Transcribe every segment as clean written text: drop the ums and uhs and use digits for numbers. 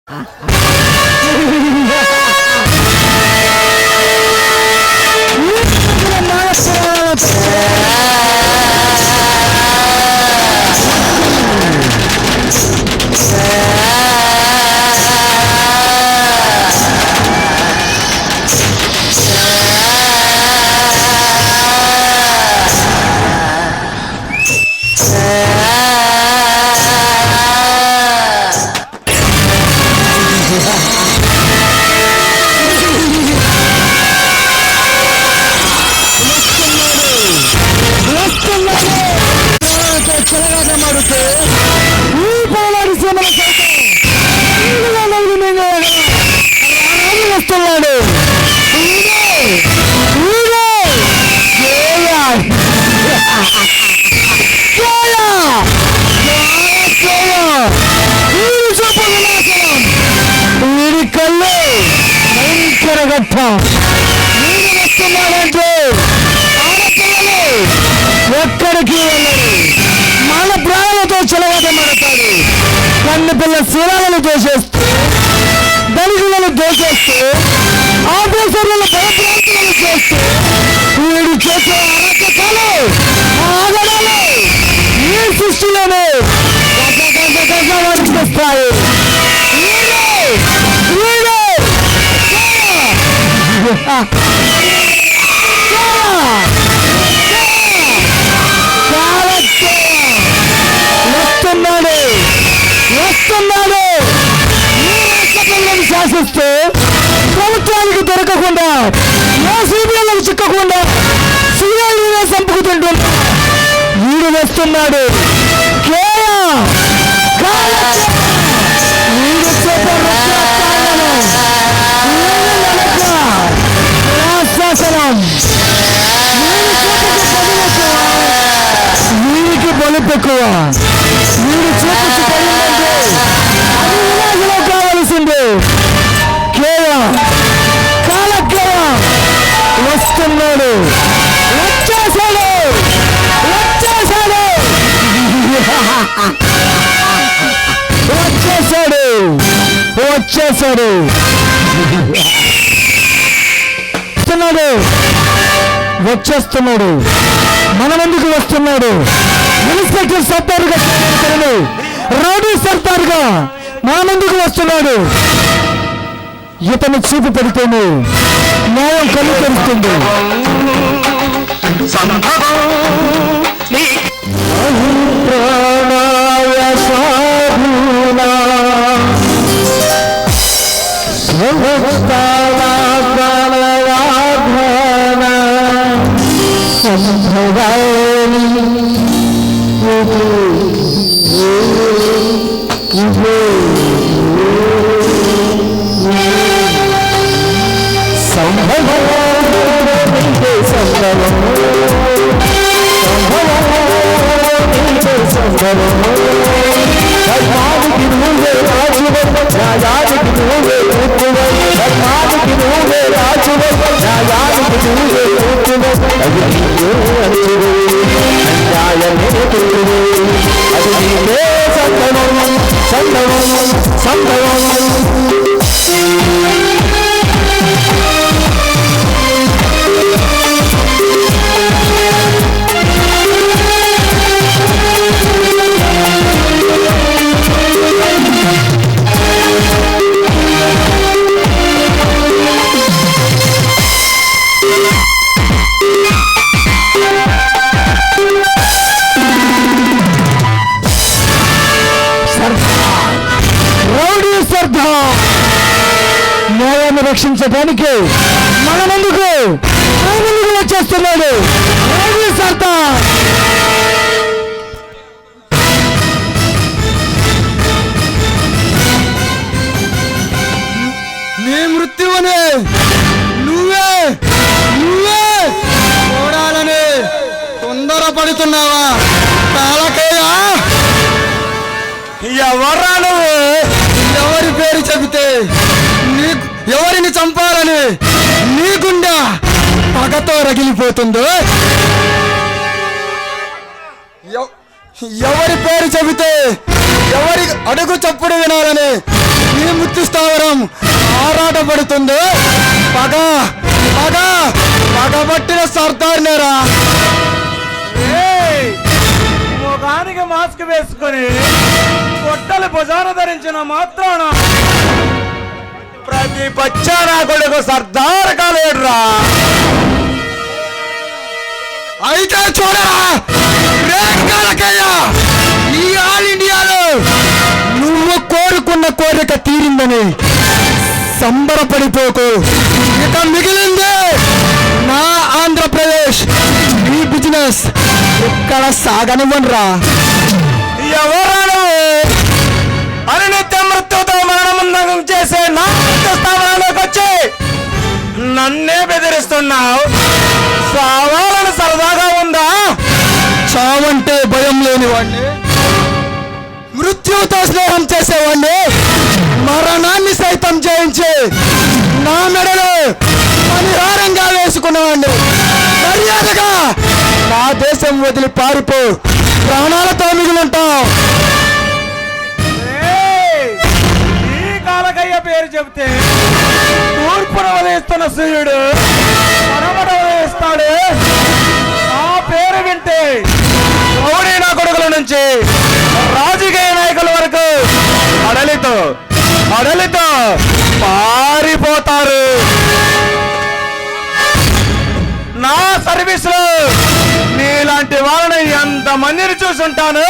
వస్తున్నాడు. వీడి కళ్ళు భయంకర ఘట్టం. వీడు వస్తున్నాడంటే ఆడపిల్లలు ఎక్కడికి వెళ్ళరు. మన ప్రాణాలతో చెలవాటమాడతాడు. కన్ను పిల్ల శీలాలను దోషేస్తూ, దళితులను దోషేస్తూ, ఆఫీసర్లను భయప్రాంతులను చేస్తూ, వీడు చేసే అరచకాలు ఆగడాలు ఈ సృష్టిలోనే వర్తిస్తాయి. వస్తున్నాడు వస్తున్నాడు శాసిస్తూ ప్రభుత్వానికి దొరకకుండా, ఏ సీబీఐలకు చిక్కకుండా సీఐడీనే చంపుకుతుంటున్నా వీడు వస్తున్నాడు. వీరికి బలుపెక్కువ. వీడు చూపించి పడిందంటే అది వినాశనం కావలసింది. కాలకేయం వస్తున్నాడు. వచ్చేసాడు వచ్చేసాడు వచ్చేసాడు వచ్చేసాడు వస్తున్నాడు వచ్చేస్తున్నాడు మన ముందుకు వస్తున్నాడు. ఇన్స్పెక్టర్ సర్దార్గా, రౌడీ సర్దార్గా మన ముందుకు వస్తున్నాడు. ఇతను చూపు పెడితేనే న్యాయం కళ్ళు తెరుస్తుంది. న్యాయాన్ని రక్షించడానికి మన ముందుకు వచ్చేస్తున్నాడు. నీ మృత్యువుని నువ్వే నువ్వే చూడాలని తొందరపడుతున్నావా? కాలకేయా, ఎవరా నువ్వు? ఎవరి పేరు చెబితే ఎవరిని చంపాలని నీ గుండె పగతో రగిలిపోతుందో, ఎవరి పేరు చెబితే ఎవరి అడుగు చప్పుడు వినాలని ఈ ముత్తి స్థావరం ఆరాటపడుతుందో పగ పగ పగబట్టిన సర్దార్నేరా. ముఖానికి మాస్క్ వేసుకొని పొట్టలు భుజాన ధరించిన మాత్రాన ప్రతి బచ్చా నా కొడుకు సర్దార్ కాలేడురా. అయితే చూడరా రేఖలకయ్య, ఈ ఆల్ ఇండియాలో నువ్వు కోరుకున్న కోరిక తీరిందని సంబరపడిపోకు. ఇక మిగిలింది నా ఆంధ్రప్రదేశ్. ఈ బిజినెస్ ఇక్కడ సాగనివ్వనురా. ఎవరాను అనునిత్యం మృత్యుతో మరణముందం చేసే నా స్థావరంలోకి వచ్చి నన్నే బెదిరిస్తున్నావు. సావాలని సరదాగా ఉందా? చావంటే భయం లేనివాడిని, మృత్యుతో స్నేహం చేసేవాడిని, మరణాన్ని సైతం జయించి నా మెడలో పరిహారంగా వేసుకున్నవాడిని. మర్యాదగా నా దేశం వదిలి పారిపో, ప్రాణాలతో మిగులుంటావు. ఈ కాలకయ్య పేరు చెబితే తూర్పున ఉదయిస్తున్న సూర్యుడు పడమట ఉదయిస్తాడు. ఆ పేరు వింటే రౌడీ నా కొడుకుల నుంచి రాజకీయ నాయకుల వరకు అడలితో పారిపోతారు. నా సర్వీస్ లో నీలాంటి వాళ్ళని ఎంత మందిని చూసుంటాను,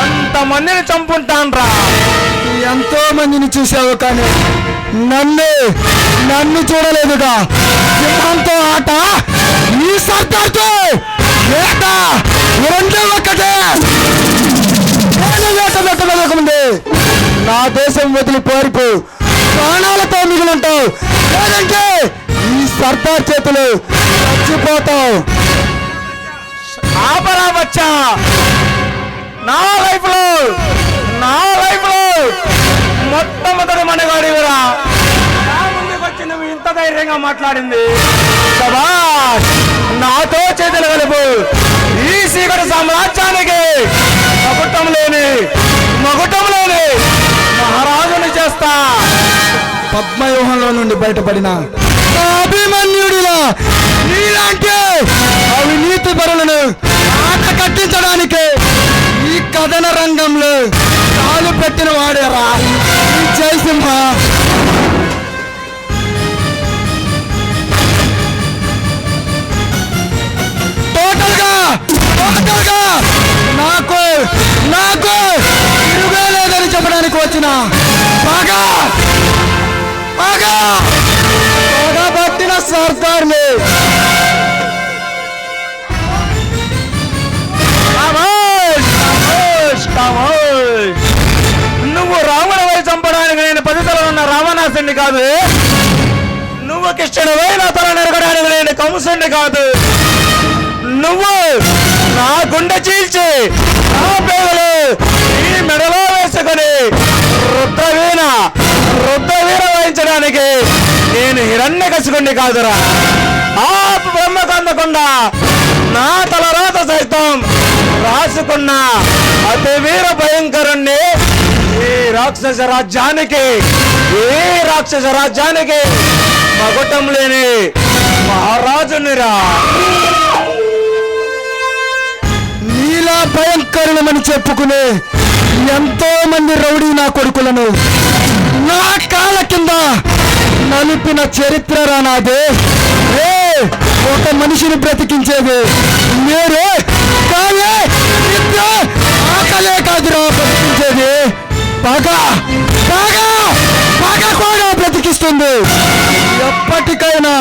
ఎంత మందిని చంపుంటాను రా. ఎంతో మందిని చూసావు కానీ నన్ను చూడలేదుగా. సింహంతో ఆట, ఈ సర్దార్తో వేట, రెండు ఒక్కటే. వేట పెట్టలేకముందే నా దేశం వదిలి పారిపో, ప్రాణాలతో మిగులుంటావు. లేదంటే ఈ సర్దార్ చేతులు చచ్చిపోతావు. ఆపరా బచ్చా, నా లైఫ్ లో మొట్టమొదటి మనగాడివిరా. నా ముందుకు వచ్చి నువ్వు ఇంత ధైర్యంగా మాట్లాడింది శభాష్. నాతో చేతులు కలుపు. ఈ సీకటి సామ్రాజ్యానికి మగుటం లేని మహారాజుని చేస్తా. పద్మవ్యూహంలో నుండి బయటపడిన అభిమన్యుడిలా నీలాంటి అవినీతి పరులను ఆట కట్టించడానికి ఈ కథన రంగంలో కాలు పెట్టిన వాడేరా ఈ జయసింహ. టోటల్గా నాకు తిరుగే లేదని చెప్పడానికి వచ్చిన పట్టిన సర్దార్ని. నువ్వు రావణవై చంపడానికి నేను 10 తలలు ఉన్న రావణాసుని కాదు. నువ్వు కృష్ణుడవై నా తల నరకడానికి నేను కంసుని కాదు. నువ్వు నా గుండె చీల్చి నా పేదలు ఈ మెడలో వేసుకొని రుద్రవీణ వాయించడానికి నేను హిరణ్యకశిపుణ్ణి కాదురా. ఆ బ్రహ్మ కందకుండా నా తలరాత సైతం రాసుకున్న అతి వీర భయంకరుణ్ణి ఈ రాక్షస రాజ్యానికి మగుటం లేని మహారాజునిరా. నీలా భయంకరులమని చెప్పుకునే ఎంతో మంది రౌడీ నా కొడుకులను నా కాళ్ళ కింద నలిపిన చరిత్రరా నాదే. ఒక మనిషిని బ్రతికించేది మీరే కానీ ఆకలే కాదురా బ్రతికించేది. పగ కూడా బ్రతికిస్తుంది. ఎప్పటికైనా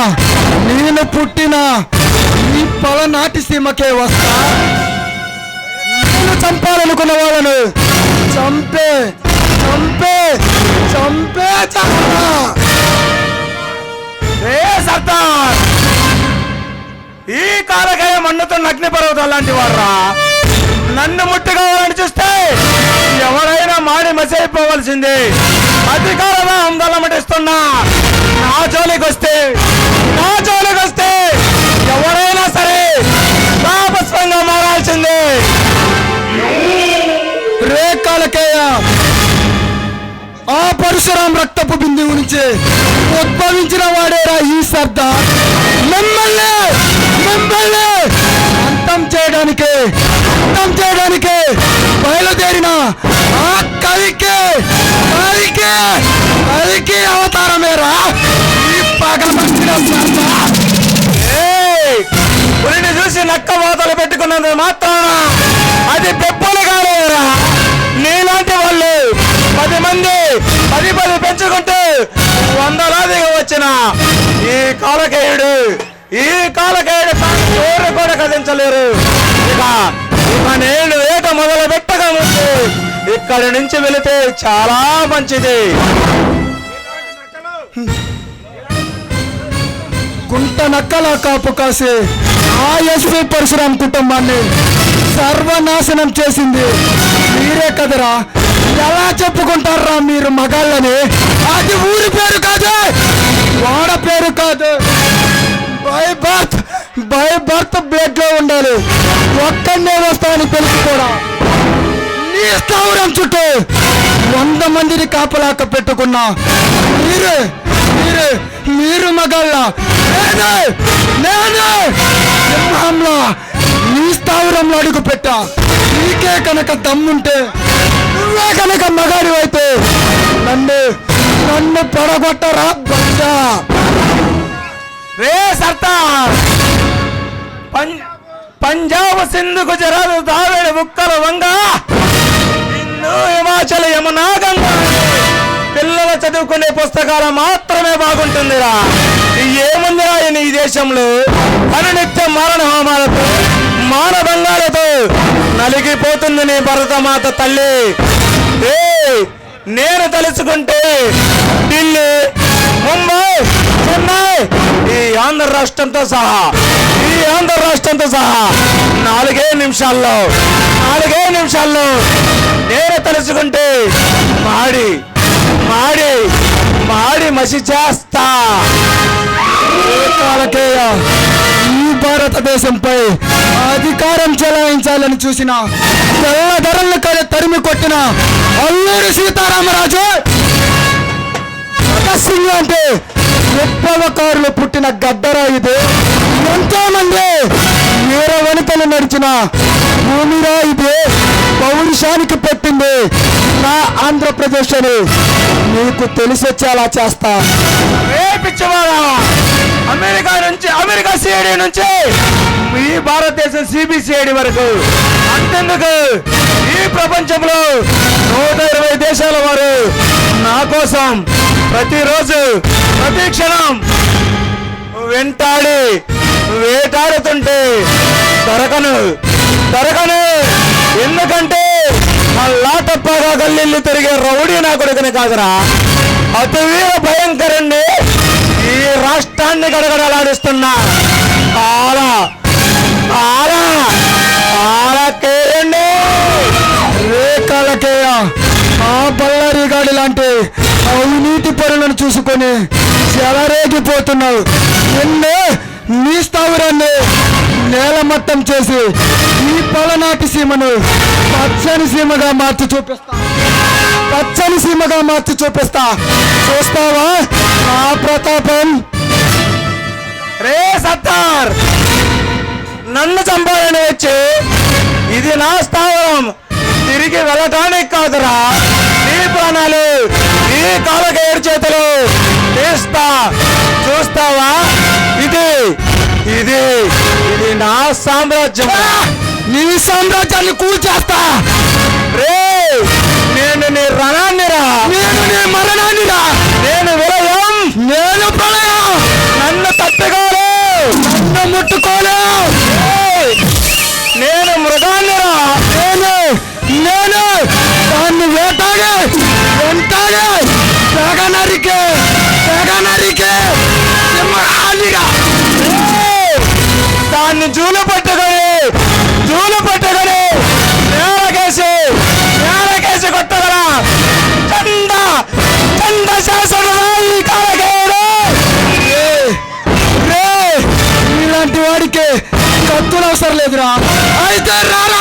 నేను పుట్టిన ఈ పలనాటి సీమకే వస్తా. నేను చంపాలనుకున్న వాళ్ళను చంపే సర్దార్, ఈ కాలకాయ మన్నుతున్న అగ్ని పర్వతం లాంటి వాడ్రా. నన్ను ముట్టుకోవాలని చూస్తే ఎవరైనా మాడి మసైపోవలసింది. అధికారమే అందలమటిస్తున్నా నా జోలికి వస్తే ఎవరైనా సరే పాపస్వంగా మారాల్సిందే. రేఖలకేయ ఆ పరుష పరశురాం రక్తపు బిందువు నుంచి ఉద్భవించిన వాడేరా ఈ సర్దార్. మిమ్మల్ని అంతం చేయడానికి బయలుదేరిన ఆ కలికి అవతారమేరా ఈ పగలబట్టిన సర్దార్. పులిని చూసి నక్క వాతలు పెట్టుకున్నది మాత్రాన అది పెప్పలు కాలేదురా. నీలాంటి వాళ్ళు 10 మంది 10 పెంచుకుంటూ 100లాదిగా వచ్చిన ఈ కాలకేయుడు ఎవరు కూడా కదించలేరు. ఇక నేను ఏట మొదలు పెట్టగా ముందు ఇక్కడి నుంచి వెళితే చాలా మంచిది. గుంట నక్కల కాపు కాసి ఆ ఎస్పీ పరశురాం కుటుంబాన్ని సర్వనాశనం చేసింది మీరే కదరా. ఎలా చెప్పుకుంటారా మీరు మగాళ్ళని? అది ఊరి పేరు కాదు, వాడ పేరు కాదు. బై బర్త్ బ్లడ్ లో ఉండాలి. ఒక్కడే వస్తామని తెలుసు కూడా నీ స్థావరం చుట్టూ 100 మందిని కాపలాక పెట్టుకున్నా మీరు మగాళ్ళ. నేను సింహంలో నీ స్థావరంలో అడుగు పెట్టా. నీకే కనుక దమ్ముంటే, నువ్వే కనుక మగాడివైతే నన్ను పడగొట్టరా బంజా. రే సర్దార్, పంజాబ్ సింధు గుజరాత్ దావేడు బుక్కల వంగ ఇನ್ನು హిమాచల్ యమునా గంగా పిల్లలు చదువుకునే పుస్తకాలు మాత్రమే బాగుంటుందిరా. ఏముందిరా ఈ దేశంలో? అనునిత్యం మరణ హోమాలతో మానభంగాలతో నలిగిపోతుంది నీ భరతమాత తల్లి. నేను తలుచుకుంటే ఢిల్లీ, ముంబై, చెన్నై, ఈ ఆంధ్ర రాష్ట్రంతో సహా 4 నిమిషాల్లో నేను తలుచుకుంటే మాడి మసి చేస్తా. ఈ భారతదేశంపై అధికారం చెలాయించాలని చూసిన తెల్లధరలను తరిమి కొట్టిన అల్లూరి సీతారామరాజు భగత్ సింగ్ అంటే విప్లవకారులు పుట్టిన గద్దరా ఇది. ఎంతో మంది వీర వనితలు నడిచిన భూమిరా ఇది. పౌరుషానికి పెట్టింది నా ఆంధ్రప్రదేశ్ అని నీకు తెలిసొచ్చేలా చేస్తా. అమెరికా సిఐడి నుంచి ఈ భారతదేశం సిబిసిఐడి వరకు అంతెందుకు ఈ ప్రపంచంలో 120 దేశాల వారు నా కోసం ప్రతిరోజు ప్రతి క్షణం వేటాడుతుంటే దొరకను. ఎందుకంటే లాటప్పగా గల్లీళ్ళు తిరిగే రౌడీ నా కొడుకుని కాదురా, అతి వీర భయంకరుణ్ణి ఈ రాష్ట్రాన్ని గడగడలాడిస్తున్నా రేఖలకేయ ఆ బళ్ళారి గాడి లాంటి అవినీతి పరులను చూసుకొని చెలరేగిపోతున్నావు. నీ స్థావరాన్ని నేలమట్టం చేసి ఈ పలనాటి సీమను పచ్చని సీమగా మార్చి చూపిస్తా. చూస్తావా నా ప్రతాపం? రే సత్తార్, నన్ను చంపాలని వచ్చి ఇది నా స్థావరం తిరిగి వెళ్ళటానికి కాదురా. నీ ప్రాణాలు ఈ కాలకేయుడి చేతులు తీస్తా. చూస్తావా? ఇది నా సామ్రాజ్యం. నీ సామ్రాజ్యాన్ని కూల్చేస్తా. రే నేను నీ రణాన్నిరా, నేను నీ మరణాన్నిరా, నేను విలయం, నేను ప్రళయం. నన్ను తట్టుకోలే, నన్ను ముట్టుకోలే. నేను మృగాన్నిరా, నేను దాన్ని వెంటాడే తెగ నరికే సింహాన్నిగా. దాన్ని జూలు పట్టుకొని నేలకేసి కొట్టగల చండ శాసన ఇలాంటి వాడికి కత్తులు అవసరం లేదురా. అయితే రారా